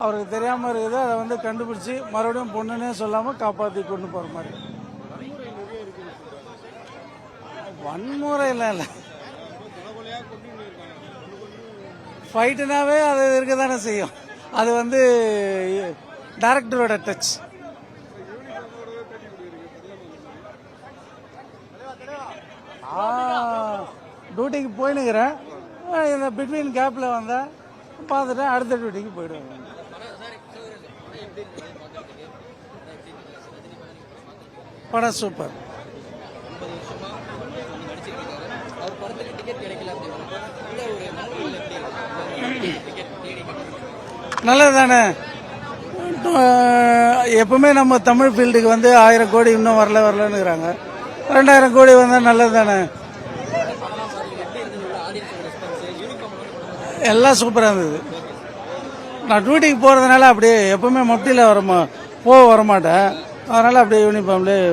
அவருக்கு தெரியாமல் இருக்குது. அதை வந்து கண்டுபிடிச்சி மறுபடியும் பொண்ணுன்னே சொல்லாமல் காப்பாற்றி கொண்டு போகிற மாதிரி. வன்முறையில் இல்லை, ஃபைட்டுனாவே அது இருக்க தானே செய்யும். அது வந்து டைரக்டரோட டச். டியூட்டிக்கு போயினுக்கிறேன். இந்த பிட்வீன் கேப்பில் வந்தேன், பார்த்துட்டேன், அடுத்த டியூட்டிக்கு போயிடுவேன். படம் சூப்பர். நல்லது தானே. எப்பவுமே நம்ம தமிழ் ஃபீல்டுக்கு வந்து 1000 கோடி இன்னும் வரலன்னுறாங்க. 2000 கோடி வந்தால் நல்லது தானே. எல்லாம் சூப்பராக இருந்தது. நான் டியூட்டிக்கு போகிறதுனால அப்படியே எப்பவுமே மப்டியில் வரமாட்டேன். அதனால் அப்படியே யூனிஃபார்ம்லேயே